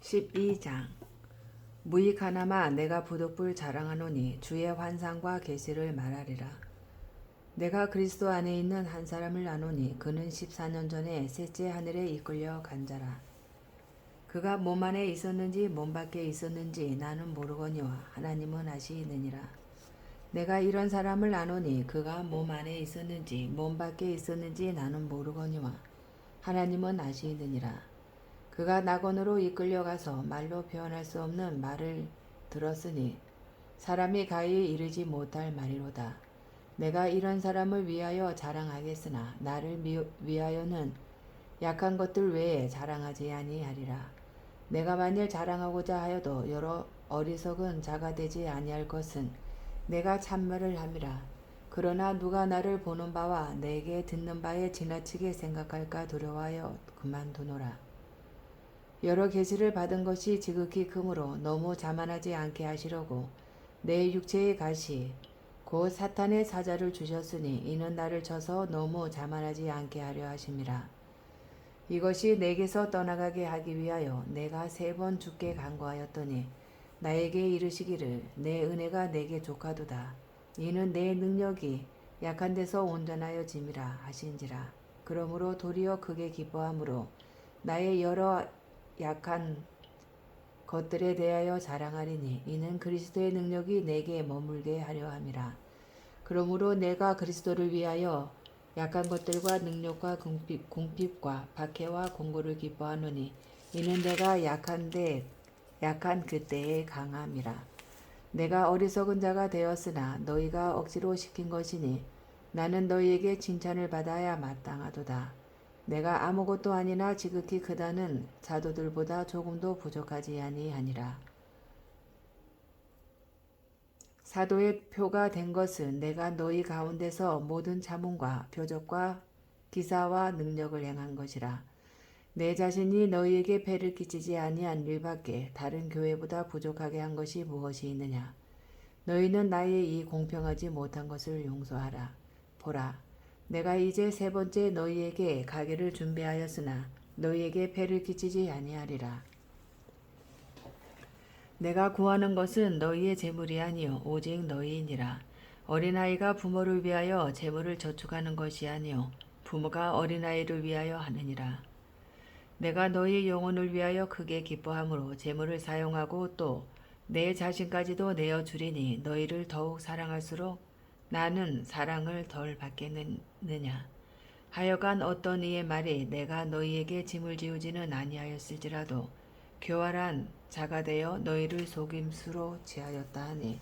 12장 무익하나마 내가 부득불 자랑하노니 주의 환상과 계시를 말하리라. 내가 그리스도 안에 있는 한 사람을 아노니 그는 14년 전에 셋째 하늘에 이끌려 간 자라. 그가 몸 안에 있었는지 몸 밖에 있었는지 나는 모르거니와 하나님은 아시느니라. 내가 이런 사람을 아노니 그가 몸 안에 있었는지 몸 밖에 있었는지 나는 모르거니와 하나님은 아시느니라. 그가 낙원으로 이끌려가서 말로 표현할 수 없는 말을 들었으니 사람이 가히 이르지 못할 말이로다. 내가 이런 사람을 위하여 자랑하겠으나 나를 위하여는 약한 것들 외에 자랑하지 아니하리라. 내가 만일 자랑하고자 하여도 여러 어리석은 자가 되지 아니할 것은 내가 참말을 함이라. 그러나 누가 나를 보는 바와 내게 듣는 바에 지나치게 생각할까 두려워하여 그만두노라. 여러 계시를 받은 것이 지극히 크므로 너무 자만하지 않게 하시려고 내 육체의 가시 곧 사탄의 사자를 주셨으니 이는 나를 쳐서 너무 자만하지 않게 하려 하심이라. 이것이 내게서 떠나가게 하기 위하여 내가 3번 주께 간구하였더니 나에게 이르시기를 내 은혜가 내게 족하도다. 이는 내 능력이 약한 데서 온전하여 짐이라 하신지라. 그러므로 도리어 크게 기뻐함으로 나의 여러 약한 것들에 대하여 자랑하리니 이는 그리스도의 능력이 내게 머물게 하려 함이라. 그러므로 내가 그리스도를 위하여 약한 것들과 능력과 궁핍과 박해와 공고를 기뻐하노니 이는 내가 약한 그때에 강함이라. 내가 어리석은 자가 되었으나 너희가 억지로 시킨 것이니 나는 너희에게 칭찬을 받아야 마땅하도다. 내가 아무것도 아니나 지극히 크다는 사도들보다 조금도 부족하지 아니하니라. 사도의 표가 된 것은 내가 너희 가운데서 모든 자문과 표적과 기사와 능력을 행한 것이라. 내 자신이 너희에게 폐를 끼치지 아니한 일밖에 다른 교회보다 부족하게 한 것이 무엇이 있느냐. 너희는 나의 이 공평하지 못한 것을 용서하라. 보라, 내가 이제 3번째 너희에게 가기를 준비하였으나 너희에게 폐를 끼치지 아니하리라. 내가 구하는 것은 너희의 재물이 아니요 오직 너희이니라. 어린아이가 부모를 위하여 재물을 저축하는 것이 아니요 부모가 어린아이를 위하여 하느니라. 내가 너희 영혼을 위하여 크게 기뻐함으로 재물을 사용하고 또 내 자신까지도 내어주리니 너희를 더욱 사랑할수록 나는 사랑을 덜 받겠느냐. 하여간 어떤 이의 말이 내가 너희에게 짐을 지우지는 아니하였을지라도 교활한 자가 되어 너희를 속임수로 취하였다 하니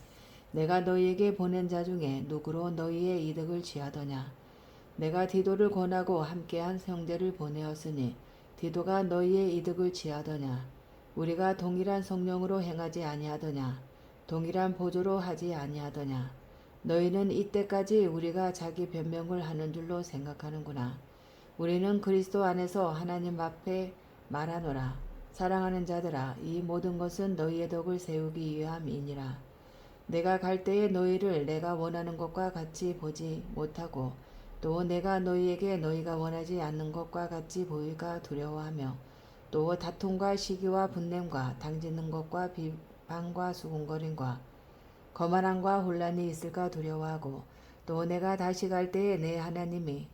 내가 너희에게 보낸 자 중에 누구로 너희의 이득을 취하더냐. 내가 디도를 권하고 함께한 형제를 보내었으니 디도가 너희의 이득을 취하더냐. 우리가 동일한 성령으로 행하지 아니하더냐. 동일한 보조로 하지 아니하더냐. 너희는 이때까지 우리가 자기 변명을 하는 줄로 생각하는구나. 우리는 그리스도 안에서 하나님 앞에 말하노라. 사랑하는 자들아, 이 모든 것은 너희의 덕을 세우기 위함이니라. 내가 갈 때에 너희를 내가 원하는 것과 같이 보지 못하고 또 내가 너희에게 너희가 원하지 않는 것과 같이 보일까 두려워하며 또 다툼과 시기와 분냄과 당짓는 것과 비방과 수군거림과 거만함과 혼란이 있을까 두려워하고 또 내가 다시 갈 때에 내 하나님이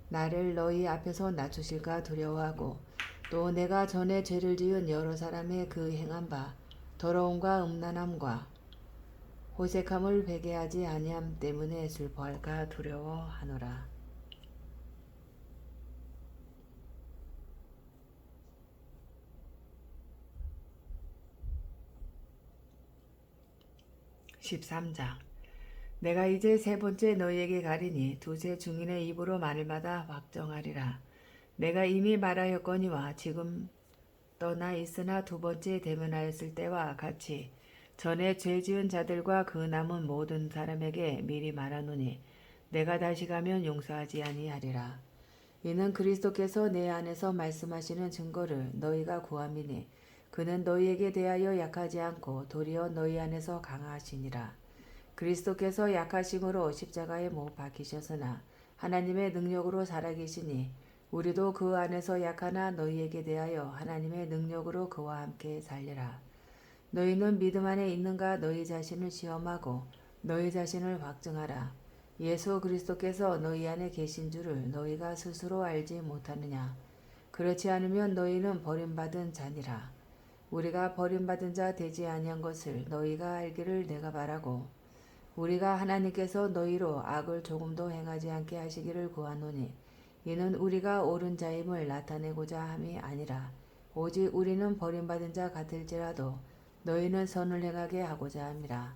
나를 너희 앞에서 낮추실까 두려워하고 또 내가 전에 죄를 지은 여러 사람의 그 행한 바 더러움과 음란함과 호색함을 배게하지 아니함 때문에 슬퍼할까 두려워하노라. 13장 내가 이제 3번째 너희에게 가리니 두세 중인의 입으로 말마다 확정하리라. 내가 이미 말하였거니와 지금 떠나 있으나 2번째 대면하였을 때와 같이 전에 죄 지은 자들과 그 남은 모든 사람에게 미리 말하노니 내가 다시 가면 용서하지 아니하리라. 이는 그리스도께서 내 안에서 말씀하시는 증거를 너희가 구함이니 그는 너희에게 대하여 약하지 않고 도리어 너희 안에서 강하시니라. 그리스도께서 약하심으로 십자가에 못 박히셨으나 하나님의 능력으로 살아계시니 우리도 그 안에서 약하나 너희에게 대하여 하나님의 능력으로 그와 함께 살리라. 너희는 믿음 안에 있는가 너희 자신을 시험하고 너희 자신을 확증하라. 예수 그리스도께서 너희 안에 계신 줄을 너희가 스스로 알지 못하느냐. 그렇지 않으면 너희는 버림받은 자니라. 우리가 버림받은 자 되지 아니한 것을 너희가 알기를 내가 바라고 우리가 하나님께서 너희로 악을 조금도 행하지 않게 하시기를 구하노니 이는 우리가 옳은 자임을 나타내고자 함이 아니라 오직 우리는 버림받은 자 같을지라도 너희는 선을 행하게 하고자 함이라.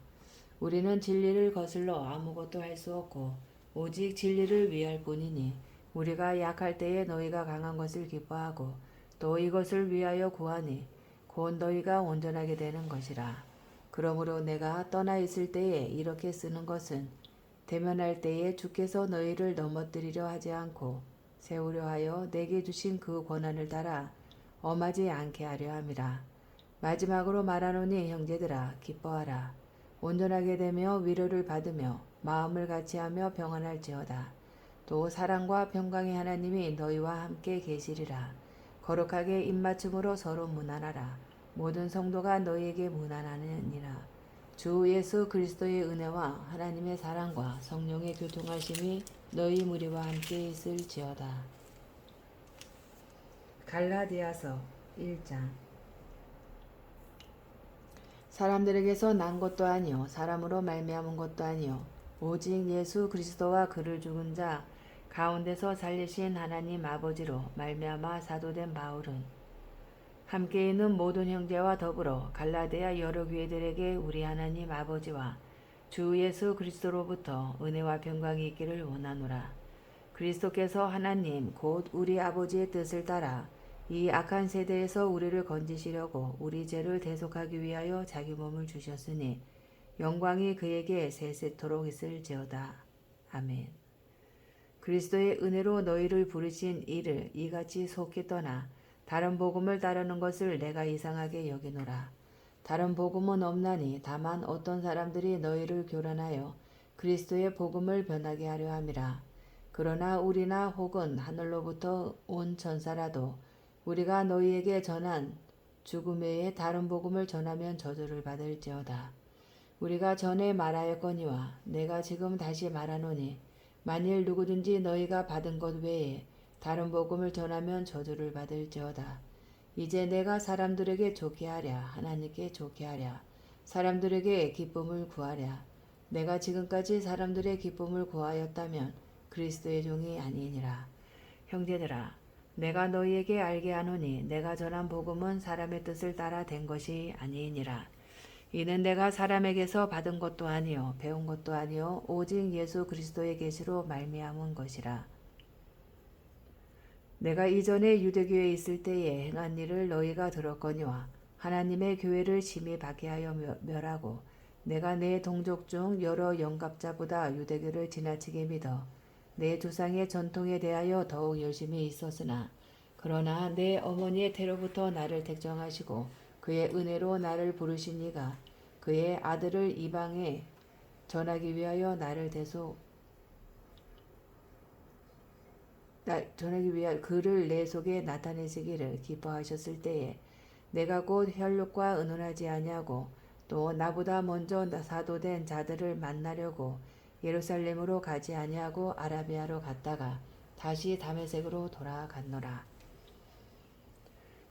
우리는 진리를 거슬러 아무것도 할 수 없고 오직 진리를 위할 뿐이니 우리가 약할 때에 너희가 강한 것을 기뻐하고 또 이것을 위하여 구하니 곧 너희가 온전하게 되는 것이라. 그러므로 내가 떠나 있을 때에 이렇게 쓰는 것은 대면할 때에 주께서 너희를 넘어뜨리려 하지 않고 세우려 하여 내게 주신 그 권한을 따라 엄하지 않게 하려 함이라. 마지막으로 말하노니 형제들아 기뻐하라. 온전하게 되며 위로를 받으며 마음을 같이하며 평안할지어다. 또 사랑과 평강의 하나님이 너희와 함께 계시리라. 거룩하게 입맞춤으로 서로 문안하라. 모든 성도가 너희에게 문안하느니라. 주 예수 그리스도의 은혜와 하나님의 사랑과 성령의 교통하심이 너희 무리와 함께 있을지어다. 갈라디아서 1장. 사람들에게서 난 것도 아니요 사람으로 말미암은 것도 아니요 오직 예수 그리스도와 그를 죽은 자 가운데서 살리신 하나님 아버지로 말미암아 사도된 바울은 함께 있는 모든 형제와 더불어 갈라디아 여러 교회들에게 우리 하나님 아버지와 주 예수 그리스도로부터 은혜와 평강이 있기를 원하노라. 그리스도께서 하나님 곧 우리 아버지의 뜻을 따라 이 악한 세대에서 우리를 건지시려고 우리 죄를 대속하기 위하여 자기 몸을 주셨으니 영광이 그에게 세세토록 있을지어다. 아멘. 그리스도의 은혜로 너희를 부르신 이를 이같이 속히 떠나 다른 복음을 따르는 것을 내가 이상하게 여기노라. 다른 복음은 없나니 다만 어떤 사람들이 너희를 교란하여 그리스도의 복음을 변하게 하려 함이라. 그러나 우리나 혹은 하늘로부터 온 천사라도 우리가 너희에게 전한 죽음 외에 다른 복음을 전하면 저주를 받을지어다. 우리가 전에 말하였거니와 내가 지금 다시 말하노니 만일 누구든지 너희가 받은 것 외에 다른 복음을 전하면 저주를 받을지어다. 이제 내가 사람들에게 좋게 하랴 하나님께 좋게 하랴 사람들에게 기쁨을 구하랴. 내가 지금까지 사람들의 기쁨을 구하였다면 그리스도의 종이 아니니라. 형제들아 내가 너희에게 알게 하노니 내가 전한 복음은 사람의 뜻을 따라 된 것이 아니니라. 이는 내가 사람에게서 받은 것도 아니요 배운 것도 아니요 오직 예수 그리스도의 계시로 말미암은 것이라. 내가 이전에 유대교에 있을 때에 행한 일을 너희가 들었거니와 하나님의 교회를 심히 박해하여 멸하고 내가 내 동족 중 여러 영갑자보다 유대교를 지나치게 믿어 내 조상의 전통에 대하여 더욱 열심히 있었으나 그러나 내 어머니의 태로부터 나를 택정하시고 그의 은혜로 나를 부르신 이가 그의 아들을 이방에 전하기 위하여 전하기 위하여 그를 내 속에 나타내시기를 기뻐하셨을 때에 내가 곧 혈육과 의논하지 아니하고 또 나보다 먼저 사도된 자들을 만나려고 예루살렘으로 가지 아니하고 아라비아로 갔다가 다시 다메섹으로 돌아갔노라.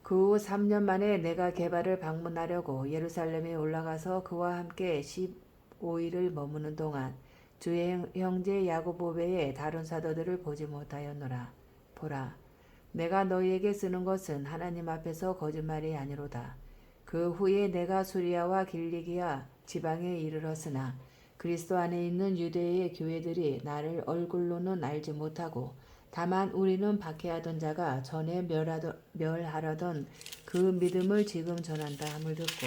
그 후 3년 만에 내가 게바를 방문하려고 예루살렘에 올라가서 그와 함께 15일을 머무는 동안 주의 형제 야고보 외에 다른 사도들을 보지 못하였노라. 보라, 내가 너희에게 쓰는 것은 하나님 앞에서 거짓말이 아니로다. 그 후에 내가 수리아와 길리기아 지방에 이르렀으나 그리스도 안에 있는 유대의 교회들이 나를 얼굴로는 알지 못하고 다만 우리는 박해하던 자가 전에 멸하려던 그 믿음을 지금 전한다 함을 듣고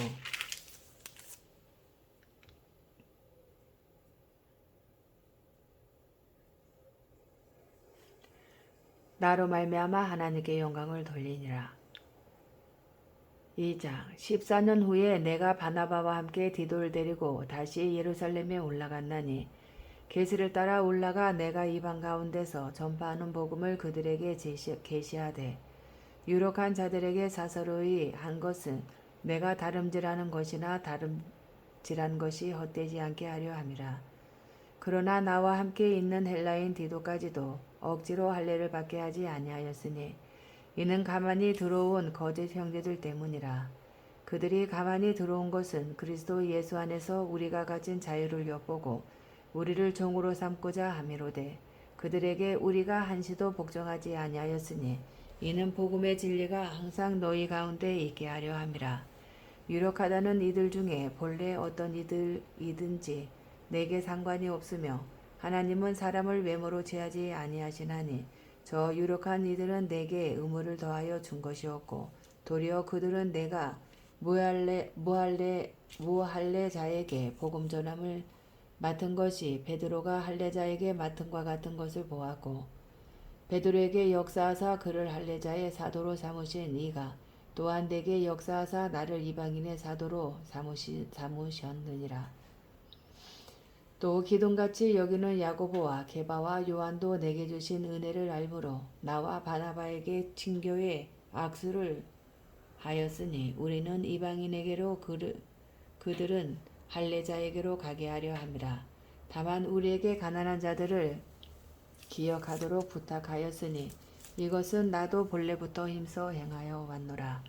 나로 말미암아 하나님께 영광을 돌리니라. 2장 14년 후에 내가 바나바와 함께 디도를 데리고 다시 예루살렘에 올라갔나니 계시를 따라 올라가 내가 이방 가운데서 전파하는 복음을 그들에게 계시하되 유력한 자들에게 사서로이 한 것은 내가 다름질하는 것이나 다름질한 것이 헛되지 않게 하려 함이라. 그러나 나와 함께 있는 헬라인 디도까지도 억지로 할례를 받게 하지 아니하였으니 이는 가만히 들어온 거짓 형제들 때문이라. 그들이 가만히 들어온 것은 그리스도 예수 안에서 우리가 가진 자유를 엿보고 우리를 종으로 삼고자 함이로되 그들에게 우리가 한시도 복종하지 아니하였으니 이는 복음의 진리가 항상 너희 가운데 있게 하려 함이라. 유력하다는 이들 중에 본래 어떤 이든지 내게 상관이 없으며 하나님은 사람을 외모로 취하지 아니하시나니 저 유력한 이들은 내게 의무를 더하여 준 것이었고 도리어 그들은 내가 무할례자에게 복음 전함을 맡은 것이 베드로가 할례자에게 맡은과 같은 것을 보았고 베드로에게 역사하사 그를 할례자의 사도로 삼으신 이가 또한 내게 역사하사 나를 이방인의 사도로 삼으셨느니라. 또 기둥같이 여기는 야고보와 게바와 요한도 내게 주신 은혜를 알므로 나와 바나바에게 친교에 악수를 하였으니 우리는 이방인에게로 그들은 할례자에게로 가게 하려 함이라. 다만 우리에게 가난한 자들을 기억하도록 부탁하였으니 이것은 나도 본래부터 힘써 행하여 왔노라.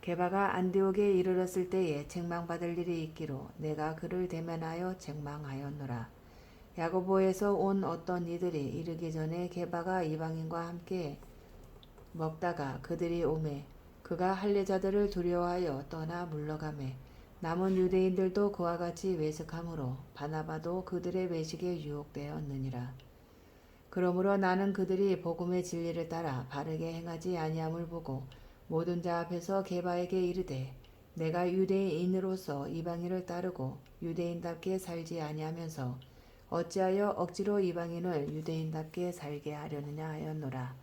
게바가 안디옥에 이르렀을 때에 책망받을 일이 있기로 내가 그를 대면하여 책망하였노라. 야고보에서 온 어떤 이들이 이르기 전에 게바가 이방인과 함께 먹다가 그들이 오매 그가 할례자들을 두려워하여 떠나 물러가매 남은 유대인들도 그와 같이 외식하므로 바나바도 그들의 외식에 유혹되었느니라. 그러므로 나는 그들이 복음의 진리를 따라 바르게 행하지 아니함을 보고 모든 자 앞에서 게바에게 이르되 내가 유대인으로서 이방인을 따르고 유대인답게 살지 아니하면서 어찌하여 억지로 이방인을 유대인답게 살게 하려느냐 하였노라.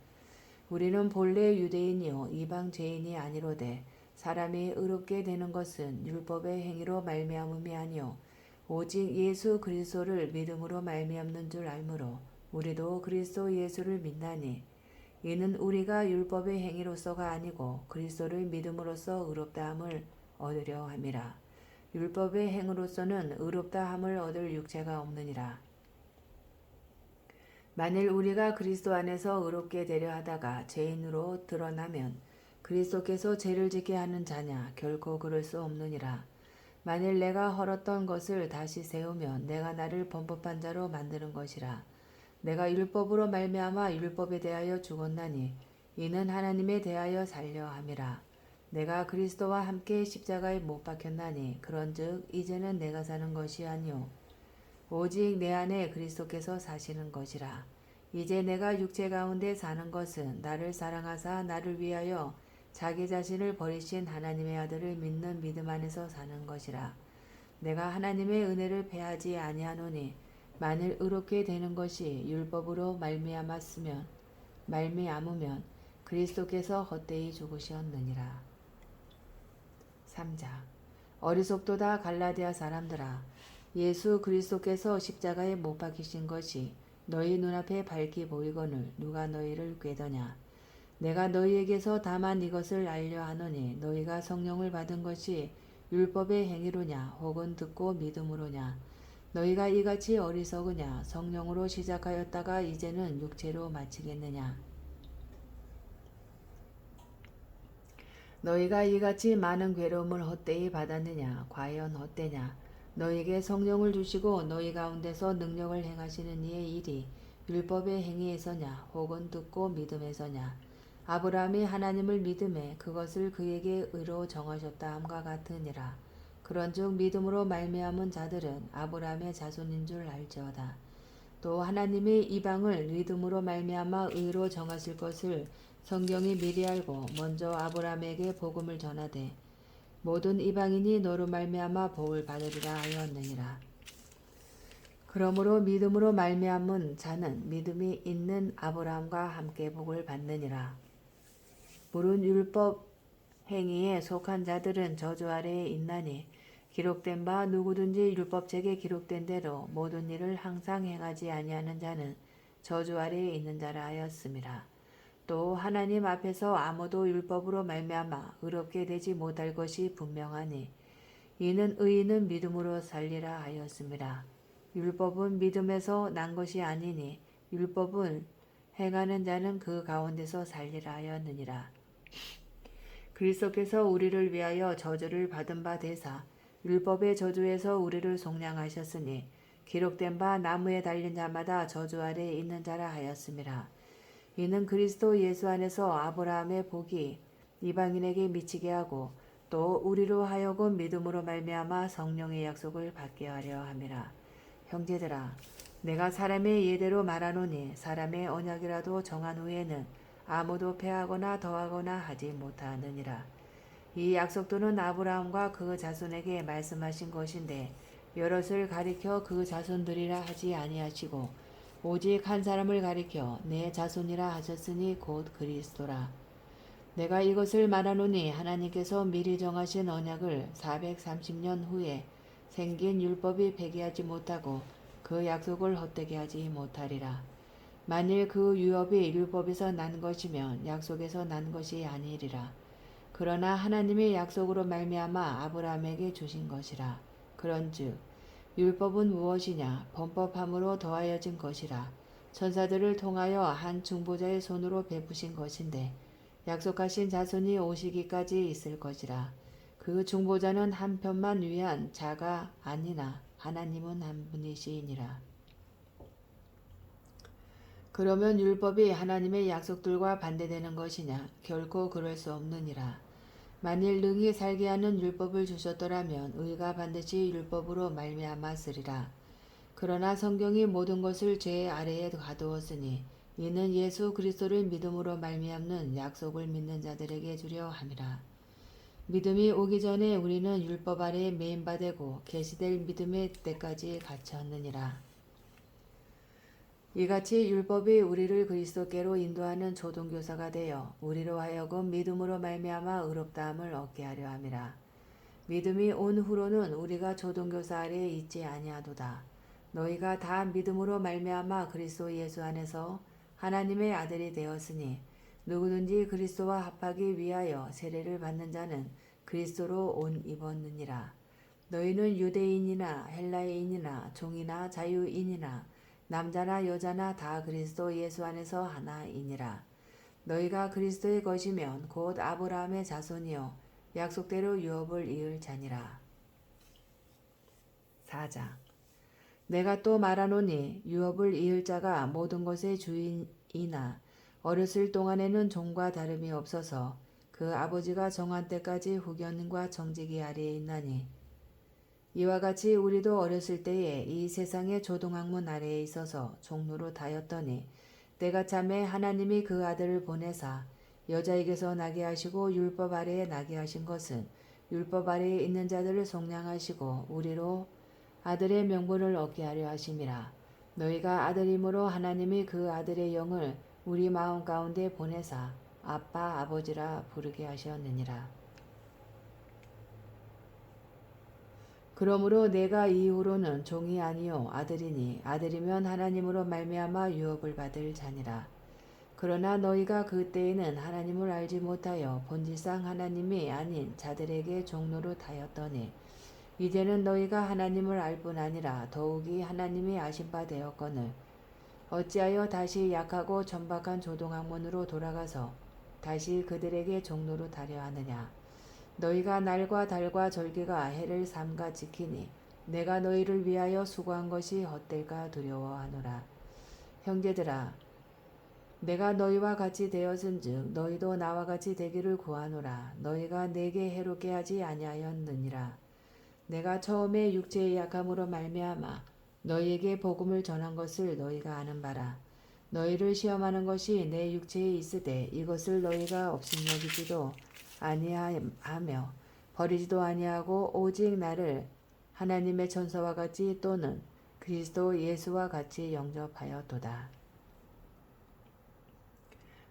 우리는 본래 유대인이요 이방 죄인이 아니로되 사람이 의롭게 되는 것은 율법의 행위로 말미암음이 아니요 오직 예수 그리스도를 믿음으로 말미암는 줄 알므로 우리도 그리스도 예수를 믿나니 이는 우리가 율법의 행위로서가 아니고 그리스도를 믿음으로써 의롭다함을 얻으려 함이라. 율법의 행위로서는 의롭다함을 얻을 육체가 없느니라. 만일 우리가 그리스도 안에서 의롭게 되려 하다가 죄인으로 드러나면 그리스도께서 죄를 짓게 하는 자냐? 결코 그럴 수 없느니라. 만일 내가 헐었던 것을 다시 세우면 내가 나를 범법한 자로 만드는 것이라. 내가 율법으로 말미암아 율법에 대하여 죽었나니 이는 하나님에 대하여 살려 함이라. 내가 그리스도와 함께 십자가에 못 박혔나니 그런즉 이제는 내가 사는 것이 아니요 오직 내 안에 그리스도께서 사시는 것이라. 이제 내가 육체 가운데 사는 것은 나를 사랑하사 나를 위하여 자기 자신을 버리신 하나님의 아들을 믿는 믿음 안에서 사는 것이라. 내가 하나님의 은혜를 패하지 아니하노니 만일 의롭게 되는 것이 율법으로 말미암으면 그리스도께서 헛되이 죽으셨느니라. 3장 어리석도다 갈라디아 사람들아 예수 그리스도께서 십자가에 못 박히신 것이 너희 눈앞에 밝히 보이거늘 누가 너희를 꾀더냐. 내가 너희에게서 다만 이것을 알려 하노니 너희가 성령을 받은 것이 율법의 행위로냐 혹은 듣고 믿음으로냐. 너희가 이같이 어리석으냐. 성령으로 시작하였다가 이제는 육체로 마치겠느냐. 너희가 이같이 많은 괴로움을 헛되이 받았느냐. 과연 헛되냐. 너희에게 성령을 주시고 너희 가운데서 능력을 행하시는 이의 일이 율법의 행위에서냐 혹은 듣고 믿음에서냐. 아브라함이 하나님을 믿음에 그것을 그에게 의로 정하셨다 함과 같으니라. 그런즉 믿음으로 말미암은 자들은 아브라함의 자손인 줄 알지어다. 또 하나님이 이방을 믿음으로 말미암아 의로 정하실 것을 성경이 미리 알고 먼저 아브라함에게 복음을 전하되 모든 이방인이 너로 말미암아 복을 받으리라 하였느니라. 그러므로 믿음으로 말미암은 자는 믿음이 있는 아브라함과 함께 복을 받느니라. 물은 율법 행위에 속한 자들은 저주 아래에 있나니 기록된 바 누구든지 율법책에 기록된 대로 모든 일을 항상 행하지 아니하는 자는 저주 아래에 있는 자라 하였음이라. 또 하나님 앞에서 아무도 율법으로 말미암아 의롭게 되지 못할 것이 분명하니 이는 의인은 믿음으로 살리라 하였음이라. 율법은 믿음에서 난 것이 아니니 율법은 행하는 자는 그 가운데서 살리라 하였느니라. 그리스도께서 우리를 위하여 저주를 받은 바 되사 율법의 저주에서 우리를 속량하셨으니 기록된 바 나무에 달린 자마다 저주 아래에 있는 자라 하였음이라. 이는 그리스도 예수 안에서 아브라함의 복이 이방인에게 미치게 하고 또 우리로 하여금 믿음으로 말미암아 성령의 약속을 받게 하려 함이라. 형제들아, 내가 사람의 예대로 말하노니 사람의 언약이라도 정한 후에는 아무도 패하거나 더하거나 하지 못하느니라. 이 약속들은 아브라함과 그 자손에게 말씀하신 것인데 여럿을 가리켜 그 자손들이라 하지 아니하시고 오직 한 사람을 가리켜 내 자손이라 하셨으니 곧 그리스도라. 내가 이것을 말하노니 하나님께서 미리 정하신 언약을 430년 후에 생긴 율법이 폐기하지 못하고 그 약속을 헛되게 하지 못하리라. 만일 그 유업이 율법에서 난 것이면 약속에서 난 것이 아니리라. 그러나 하나님의 약속으로 말미암아 아브라함에게 주신 것이라. 그런즉 율법은 무엇이냐? 범법함으로 더하여진 것이라. 천사들을 통하여 한 중보자의 손으로 베푸신 것인데 약속하신 자손이 오시기까지 있을 것이라. 그 중보자는 한 편만 위한 자가 아니나 하나님은 한 분이시니라. 그러면 율법이 하나님의 약속들과 반대되는 것이냐? 결코 그럴 수 없느니라. 만일 능히 살게 하는 율법을 주셨더라면 의가 반드시 율법으로 말미암았으리라. 그러나 성경이 모든 것을 죄 아래에 가두었으니 이는 예수 그리스도를 믿음으로 말미암는 약속을 믿는 자들에게 주려 함이라. 믿음이 오기 전에 우리는 율법 아래에 매인 바 되고 계시될 믿음의 때까지 갇혔느니라. 이같이 율법이 우리를 그리스도께로 인도하는 조동교사가 되어 우리로 하여금 믿음으로 말미암아 의롭다함을 얻게 하려 함이라. 믿음이 온 후로는 우리가 조동교사 아래에 있지 아니하도다. 너희가 다 믿음으로 말미암아 그리스도 예수 안에서 하나님의 아들이 되었으니 누구든지 그리스도와 합하기 위하여 세례를 받는 자는 그리스도로 옷 입었느니라. 너희는 유대인이나 헬라인이나 종이나 자유인이나 남자나 여자나 다 그리스도 예수 안에서 하나이니라. 너희가 그리스도의 것이면 곧 아브라함의 자손이요 약속대로 유업을 이을 자니라. 4장. 내가 또 말하노니 유업을 이을 자가 모든 것의 주인이나 어렸을 동안에는 종과 다름이 없어서 그 아버지가 정한 때까지 후견과 정직이 아래에 있나니 이와 같이 우리도 어렸을 때에 이 세상의 조동학문 아래에 있어서 종로로 다였더니 때가 참에 하나님이 그 아들을 보내사 여자에게서 나게 하시고 율법 아래에 나게 하신 것은 율법 아래에 있는 자들을 속량하시고 우리로 아들의 명분을 얻게 하려 하심이라. 너희가 아들이므로 하나님이 그 아들의 영을 우리 마음 가운데 보내사 아빠 아버지라 부르게 하셨느니라. 그러므로 내가 이후로는 종이 아니요 아들이니 아들이면 하나님으로 말미암아 유업을 받을 자니라. 그러나 너희가 그때에는 하나님을 알지 못하여 본질상 하나님이 아닌 자들에게 종노릇하였더니 이제는 너희가 하나님을 알 뿐 아니라 더욱이 하나님이 아신 바 되었거늘 어찌하여 다시 약하고 천박한 조동학문으로 돌아가서 다시 그들에게 종노릇하려 하느냐. 너희가 날과 달과 절기가 해를 삼가 지키니 내가 너희를 위하여 수고한 것이 헛될까 두려워하노라. 형제들아, 내가 너희와 같이 되었은즉 너희도 나와 같이 되기를 구하노라. 너희가 내게 해롭게 하지 아니하였느니라. 내가 처음에 육체의 약함으로 말미암아 너희에게 복음을 전한 것을 너희가 아는 바라. 너희를 시험하는 것이 내 육체에 있으되 이것을 너희가 업신여기지도 아니하며 버리지도 아니하고 오직 나를 하나님의 천사와 같이 또는 그리스도 예수와 같이 영접하였도다.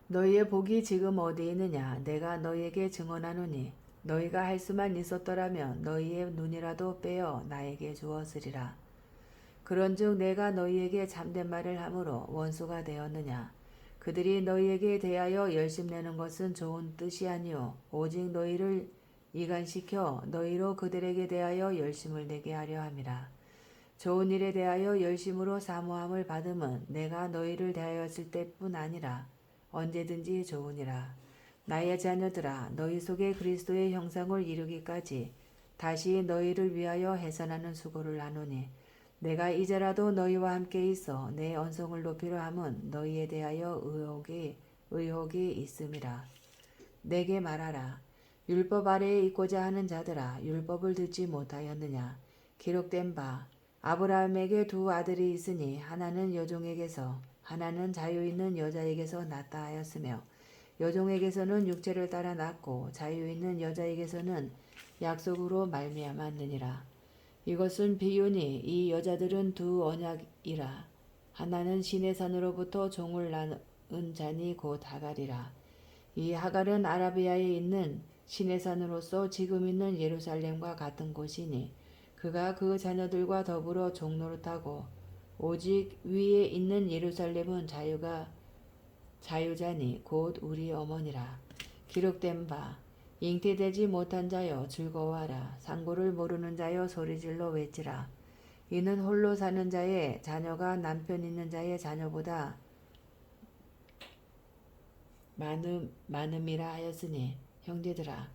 너희의 복이 지금 어디 있느냐? 내가 너희에게 증언하노니 너희가 할 수만 있었더라면 너희의 눈이라도 빼어 나에게 주었으리라. 그런즉 내가 너희에게 참된 말을 함으로 원수가 되었느냐? 그들이 너희에게 대하여 열심내는 것은 좋은 뜻이 아니요 오직 너희를 이간시켜 너희로 그들에게 대하여 열심을 내게 하려 함이라. 좋은 일에 대하여 열심으로 사모함을 받음은 내가 너희를 대하였을 때뿐 아니라 언제든지 좋으니라. 나의 자녀들아, 너희 속에 그리스도의 형상을 이루기까지 다시 너희를 위하여 해산하는 수고를 하노니 내가 이제라도 너희와 함께 있어 내 언성을 높이려 함은 너희에 대하여 의혹이 있음이라. 내게 말하라. 율법 아래에 있고자 하는 자들아, 율법을 듣지 못하였느냐? 기록된 바 아브라함에게 두 아들이 있으니 하나는 여종에게서 하나는 자유 있는 여자에게서 낳다 하였으며 여종에게서는 육체를 따라 낳고 자유 있는 여자에게서는 약속으로 말미암았느니라. 이것은 비유니 이 여자들은 두 언약이라. 하나는 신의 산으로부터 종을 낳은 자니 곧 하갈이라. 이 하갈은 아라비아에 있는 신의 산으로서 지금 있는 예루살렘과 같은 곳이니 그가 그 자녀들과 더불어 종노릇하고 오직 위에 있는 예루살렘은 자유자니 곧 우리 어머니라. 기록된 바 잉태되지 못한 자여 즐거워하라. 상고를 모르는 자여 소리질러 외치라. 이는 홀로 사는 자의 자녀가 남편 있는 자의 자녀보다 많음이라 하였으니 형제들아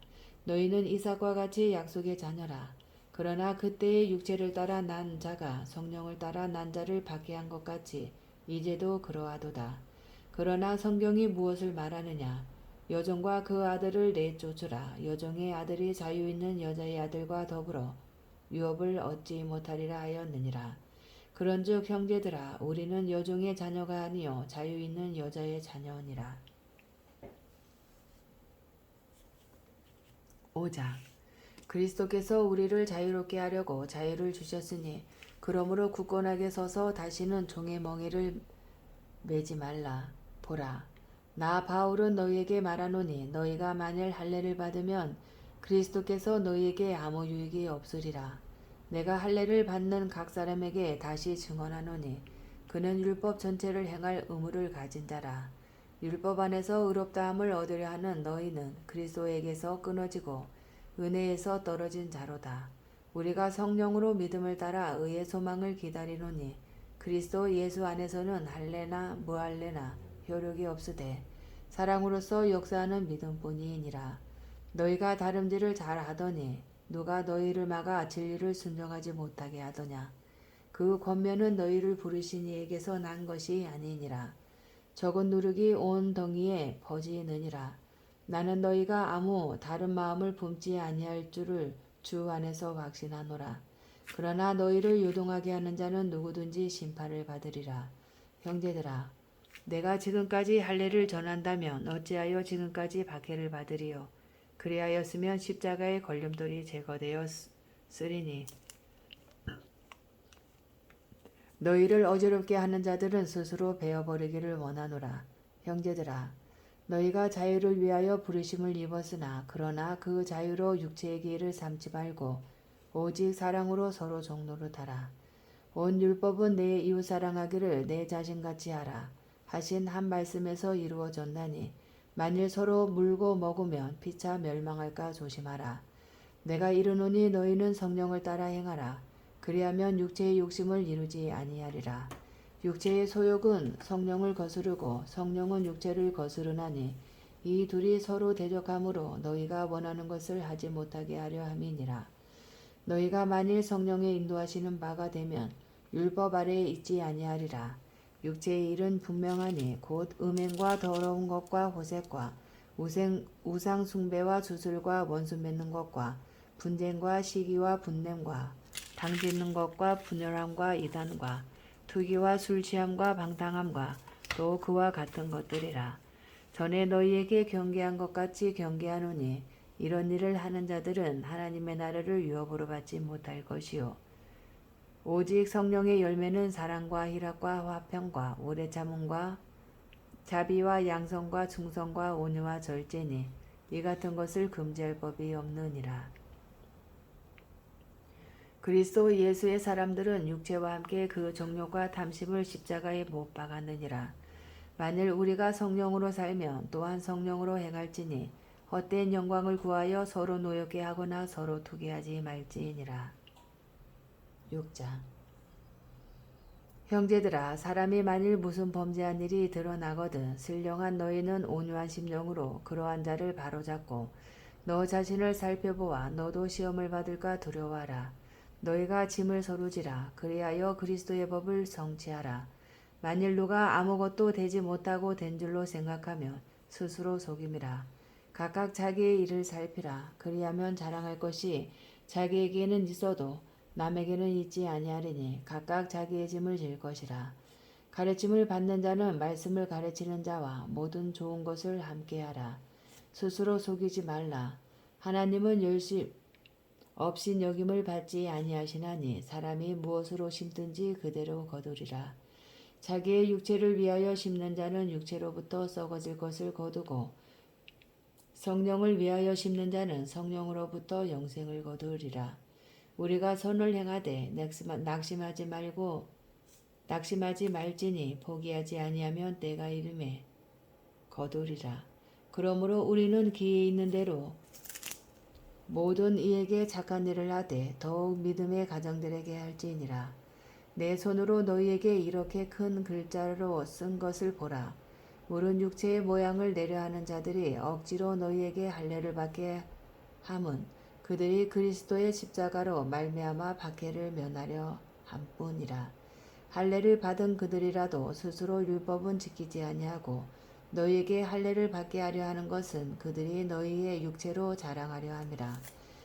너희는 이삭과 같이 약속의 자녀라. 그러나 그때의 육체를 따라 난 자가 성령을 따라 난 자를 받게 한 것 같이 이제도 그러하도다. 그러나 성경이 무엇을 말하느냐? 여종과 그 아들을 내쫓으라. 여종의 아들이 자유 있는 여자의 아들과 더불어 유업을 얻지 못하리라 하였느니라. 그런즉 형제들아 우리는 여종의 자녀가 아니요 자유 있는 여자의 자녀니라. 5장 그리스도께서 우리를 자유롭게 하려고 자유를 주셨으니 그러므로 굳건하게 서서 다시는 종의 멍에를 매지 말라. 보라, 나 바울은 너희에게 말하노니 너희가 만일 할례를 받으면 그리스도께서 너희에게 아무 유익이 없으리라. 내가 할례를 받는 각 사람에게 다시 증언하노니 그는 율법 전체를 행할 의무를 가진 자라. 율법 안에서 의롭다함을 얻으려 하는 너희는 그리스도에게서 끊어지고 은혜에서 떨어진 자로다. 우리가 성령으로 믿음을 따라 의의 소망을 기다리노니 그리스도 예수 안에서는 할례나 무할례나 효력이 없으되 사랑으로서 역사하는 믿음뿐이니라. 너희가 다름질을 잘 하더니 누가 너희를 막아 진리를 순종하지 못하게 하더냐? 그 권면은 너희를 부르신 이에게서 난 것이 아니니라. 적은 누룩이 온 덩이에 퍼지느니라. 나는 너희가 아무 다른 마음을 품지 아니할 줄을 주 안에서 확신하노라. 그러나 너희를 요동하게 하는 자는 누구든지 심판을 받으리라. 형제들아, 내가 지금까지 할례를 전한다면 어찌하여 지금까지 박해를 받으리요? 그리하였으면 십자가의 걸림돌이 제거되었으리니 너희를 어지럽게 하는 자들은 스스로 베어버리기를 원하노라. 형제들아, 너희가 자유를 위하여 부르심을 입었으나 그러나 그 자유로 육체의 기회를 삼지 말고 오직 사랑으로 서로 종노릇하라. 온 율법은 내 이웃 사랑하기를 내 자신같이 하라 하신 한 말씀에서 이루어졌나니 만일 서로 물고 먹으면 피차 멸망할까 조심하라. 내가 이르노니 너희는 성령을 따라 행하라. 그리하면 육체의 욕심을 이루지 아니하리라. 육체의 소욕은 성령을 거스르고 성령은 육체를 거스르나니 이 둘이 서로 대적하므로 너희가 원하는 것을 하지 못하게 하려 함이니라. 너희가 만일 성령의 인도하시는 바가 되면 율법 아래에 있지 아니하리라. 육체의 일은 분명하니 곧 음행과 더러운 것과 호색과 우상 숭배와 주술과 원수 맺는 것과 분쟁과 시기와 분냄과 당짓는 것과 분열함과 이단과 투기와 술 취함과 방탕함과 또 그와 같은 것들이라. 전에 너희에게 경계한 것 같이 경계하노니 이런 일을 하는 자들은 하나님의 나라를 유업으로 받지 못할 것이요 오직 성령의 열매는 사랑과 희락과 화평과 오래 참음과 자비와 양성과 충성과 온유와 절제니 이 같은 것을 금지할 법이 없느니라. 그리스도 예수의 사람들은 육체와 함께 그 정욕과 탐심을 십자가에 못 박았느니라. 만일 우리가 성령으로 살면 또한 성령으로 행할지니 헛된 영광을 구하여 서로 노엽게 하거나 서로 투기하지 말지니라. 6장. 형제들아, 사람이 만일 무슨 범죄한 일이 드러나거든 신령한 너희는 온유한 심령으로 그러한 자를 바로잡고 너 자신을 살펴보아 너도 시험을 받을까 두려워하라. 너희가 짐을 서루지라. 그리하여 그리스도의 법을 성취하라. 만일 누가 아무것도 되지 못하고 된 줄로 생각하면 스스로 속임이라. 각각 자기의 일을 살피라. 그리하면 자랑할 것이 자기에게는 있어도 남에게는 있지 아니하리니 각각 자기의 짐을 질 것이라. 가르침을 받는 자는 말씀을 가르치는 자와 모든 좋은 것을 함께하라. 스스로 속이지 말라. 하나님은 없인 여김을 받지 아니하시나니 사람이 무엇으로 심든지 그대로 거두리라. 자기의 육체를 위하여 심는 자는 육체로부터 썩어질 것을 거두고 성령을 위하여 심는 자는 성령으로부터 영생을 거두리라. 우리가 선을 행하되 낙심하지 말지니 포기하지 아니하면 때가 이름에 거두리라. 그러므로 우리는 기에 있는 대로 모든 이에게 착한 일을 하되 더욱 믿음의 가정들에게 할지니라. 내 손으로 너희에게 이렇게 큰 글자로 쓴 것을 보라. 물은 육체의 모양을 내려하는 자들이 억지로 너희에게 할례를 받게 함은 그들이 그리스도의 십자가로 말미암아 박해를 면하려 함뿐이라. 할례를 받은 그들이라도 스스로 율법은 지키지 아니하고 너희에게 할례를 받게 하려 하는 것은 그들이 너희의 육체로 자랑하려 함이라.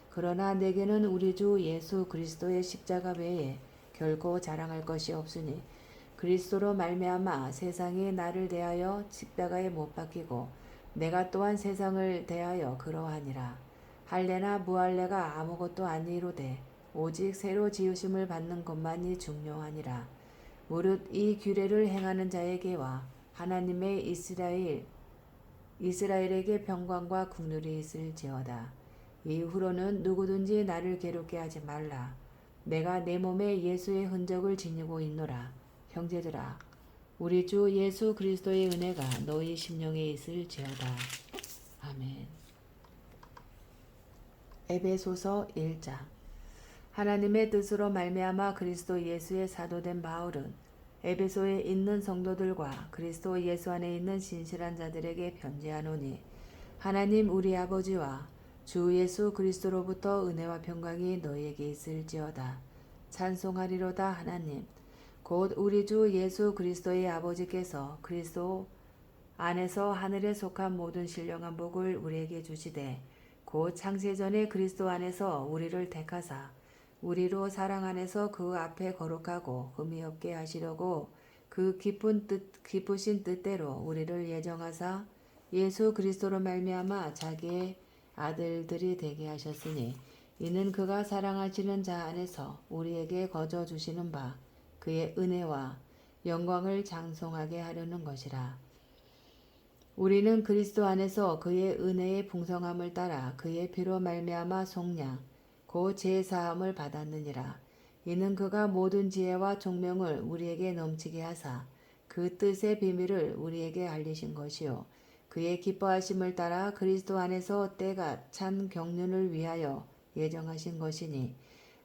그러나 내게는 우리 주 예수 그리스도의 십자가 외에 결코 자랑할 것이 없으니 그리스도로 말미암아 세상이 나를 대하여 십자가에 못 박히고 내가 또한 세상을 대하여 그러하니라. 할례나 무할례가 아무것도 아니로되 오직 새로 지으심을 받는 것만이 중요하니라. 무릇 이 규례를 행하는 자에게와 하나님의 이스라엘에게 평강과 국률이 있을지어다. 이후로는 누구든지 나를 괴롭게 하지 말라. 내가 내 몸에 예수의 흔적을 지니고 있노라. 형제들아, 우리 주 예수 그리스도의 은혜가 너희 심령에 있을지어다. 아멘. 에베소서 1장. 하나님의 뜻으로 말미암아 그리스도 예수의 사도된 바울은 에베소에 있는 성도들과 그리스도 예수 안에 있는 신실한 자들에게 편지하노니 하나님 우리 아버지와 주 예수 그리스도로부터 은혜와 평강이 너희에게 있을지어다. 찬송하리로다. 하나님 곧 우리 주 예수 그리스도의 아버지께서 그리스도 안에서 하늘에 속한 모든 신령한 복을 우리에게 주시되 곧 창세전에 그리스도 안에서 우리를 택하사 우리로 사랑 안에서 그 앞에 거룩하고 흠이 없게 하시려고 그 기쁘신 뜻대로 우리를 예정하사 예수 그리스도로 말미암아 자기의 아들들이 되게 하셨으니 이는 그가 사랑하시는 자 안에서 우리에게 거저 주시는 바 그의 은혜와 영광을 장송하게 하려는 것이라. 우리는 그리스도 안에서 그의 은혜의 풍성함을 따라 그의 피로 말미암아 속량 곧 제사함을 받았느니라. 이는 그가 모든 지혜와 총명을 우리에게 넘치게 하사 그 뜻의 비밀을 우리에게 알리신 것이요 그의 기뻐하심을 따라 그리스도 안에서 때가 찬 경륜을 위하여 예정하신 것이니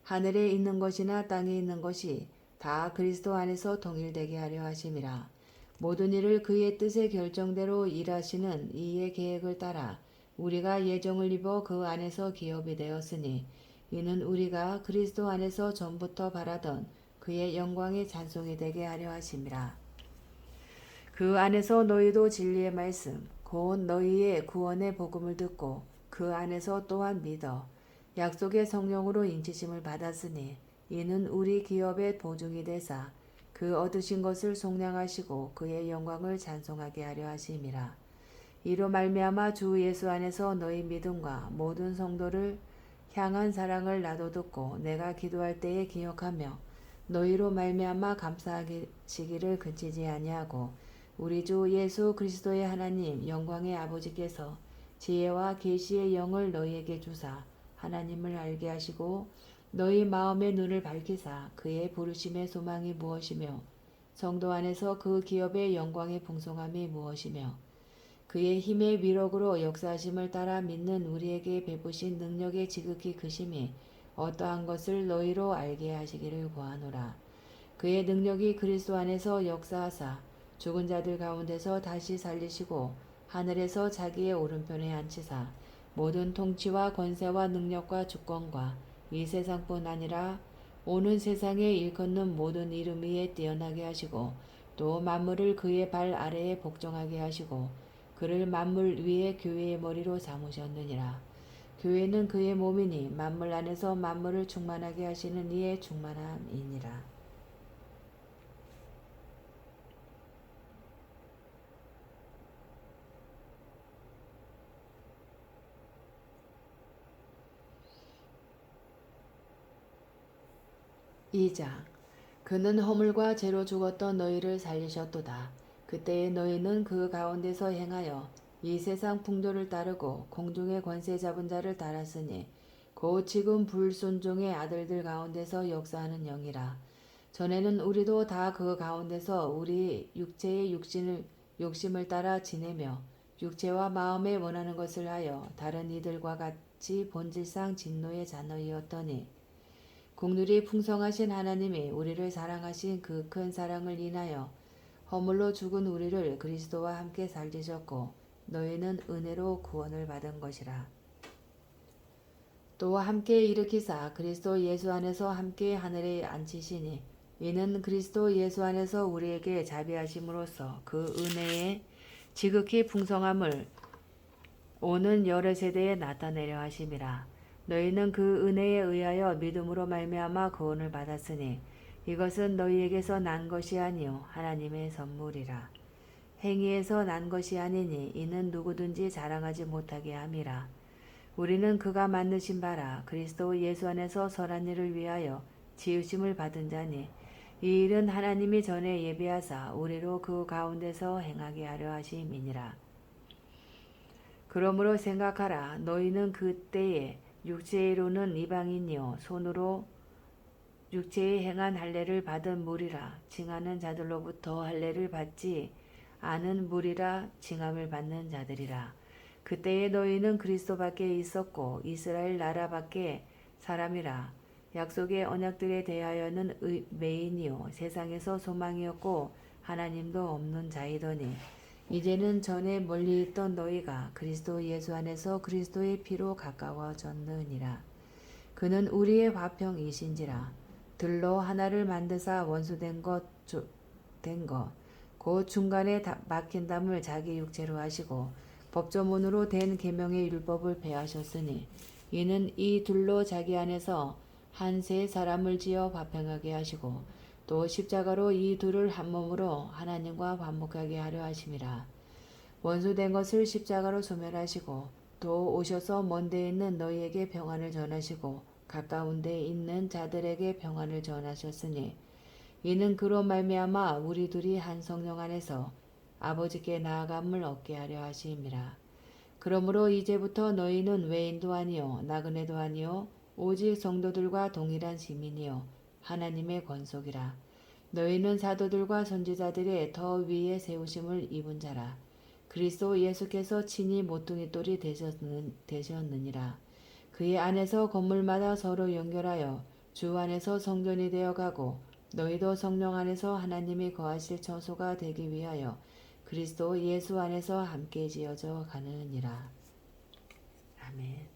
하늘에 있는 것이나 땅에 있는 것이 다 그리스도 안에서 동일되게 하려 하심이라. 모든 일을 그의 뜻의 결정대로 일하시는 이의 계획을 따라 우리가 예정을 입어 그 안에서 기업이 되었으니 이는 우리가 그리스도 안에서 전부터 바라던 그의 영광의 찬송이 되게 하려 하심이라. 그 안에서 너희도 진리의 말씀 곧 너희의 구원의 복음을 듣고 그 안에서 또한 믿어 약속의 성령으로 인치심을 받았으니 이는 우리 기업의 보증이 되사 그 얻으신 것을 속량하시고 그의 영광을 찬송하게 하려 하심이라. 이로 말미암아 주 예수 안에서 너희 믿음과 모든 성도를 향한 사랑을 나도 듣고 내가 기도할 때에 기억하며 너희로 말미암아 감사하시기를 그치지 아니하고 우리 주 예수 그리스도의 하나님 영광의 아버지께서 지혜와 계시의 영을 너희에게 주사 하나님을 알게 하시고 너희 마음의 눈을 밝히사 그의 부르심의 소망이 무엇이며 성도 안에서 그 기업의 영광의 풍성함이 무엇이며 그의 힘의 위력으로 역사하심을 따라 믿는 우리에게 베푸신 능력의 지극히 크심이 어떠한 것을 너희로 알게 하시기를 구하노라. 그의 능력이 그리스도 안에서 역사하사 죽은 자들 가운데서 다시 살리시고 하늘에서 자기의 오른편에 앉히사 모든 통치와 권세와 능력과 주권과 이 세상뿐 아니라 오는 세상에 일컫는 모든 이름 위에 뛰어나게 하시고 또 만물을 그의 발 아래에 복종하게 하시고 그를 만물 위에 교회의 머리로 삼으셨느니라. 교회는 그의 몸이니 만물 안에서 만물을 충만하게 하시는 이의 충만함이니라. 이장 그는 허물과 죄로 죽었던 너희를 살리셨도다. 그때의 너희는 그 가운데서 행하여 이 세상 풍조를 따르고 공중의 권세 잡은 자를 따랐으니 곧 지금 불순종의 아들들 가운데서 역사하는 영이라. 전에는 우리도 다 그 가운데서 우리 육체의 욕심을 따라 지내며 육체와 마음에 원하는 것을 하여 다른 이들과 같이 본질상 진노의 자녀이었더니 국률이 풍성하신 하나님이 우리를 사랑하신 그 큰 사랑을 인하여 허물로 죽은 우리를 그리스도와 함께 살리셨고 너희는 은혜로 구원을 받은 것이라. 또 함께 일으키사 그리스도 예수 안에서 함께 하늘에 앉히시니 이는 그리스도 예수 안에서 우리에게 자비하심으로써 그 은혜의 지극히 풍성함을 오는 여러 세대에 나타내려 하심이라. 너희는 그 은혜에 의하여 믿음으로 말미암아 구원을 받았으니 이것은 너희에게서 난 것이 아니요 하나님의 선물이라. 행위에서 난 것이 아니니 이는 누구든지 자랑하지 못하게 함이라. 우리는 그가 만드신 바라 그리스도 예수 안에서 선한 일을 위하여 지으심을 받은 자니 이 일은 하나님이 전에 예비하사 우리로 그 가운데서 행하게 하려 하심이니라. 그러므로 생각하라. 너희는 그때에 육체에 이루는 이방인이요 손으로 육체에 행한 할례를 받은 무리라. 징하는 자들로부터 할례를 받지 않은 무리라. 징함을 받는 자들이라. 그때에 너희는 그리스도 밖에 있었고 이스라엘 나라 밖에 사람이라. 약속의 언약들에 대하여는 매인이요 세상에서 소망이었고 하나님도 없는 자이더니 이제는 전에 멀리 있던 너희가 그리스도 예수 안에서 그리스도의 피로 가까워졌느니라. 그는 우리의 화평이신지라. 들로 하나를 만드사 원수된 것 곧 중간에 막힌 담을 자기 육체로 하시고 법조문으로 된 계명의 율법을 폐하셨으니 이는 이 둘로 자기 안에서 한 세 사람을 지어 화평하게 하시고 또 십자가로 이 둘을 한 몸으로 하나님과 화목하게 하려 하심이라. 원수된 것을 십자가로 소멸하시고 또 오셔서 먼 데 있는 너희에게 평안을 전하시고 가까운 데 있는 자들에게 평안을 전하셨으니 이는 그로 말미암아 우리 둘이 한 성령 안에서 아버지께 나아감을 얻게 하려 하심이라. 그러므로 이제부터 너희는 외인도 아니요 나그네도 아니요 오직 성도들과 동일한 시민이요 하나님의 권속이라. 너희는 사도들과 선지자들의 더 위에 세우심을 입은 자라. 그리스도 예수께서 친히 모퉁이 돌이 되셨느니라. 그의 안에서 건물마다 서로 연결하여 주 안에서 성전이 되어가고 너희도 성령 안에서 하나님이 거하실 처소가 되기 위하여 그리스도 예수 안에서 함께 지어져 가느니라. 아멘.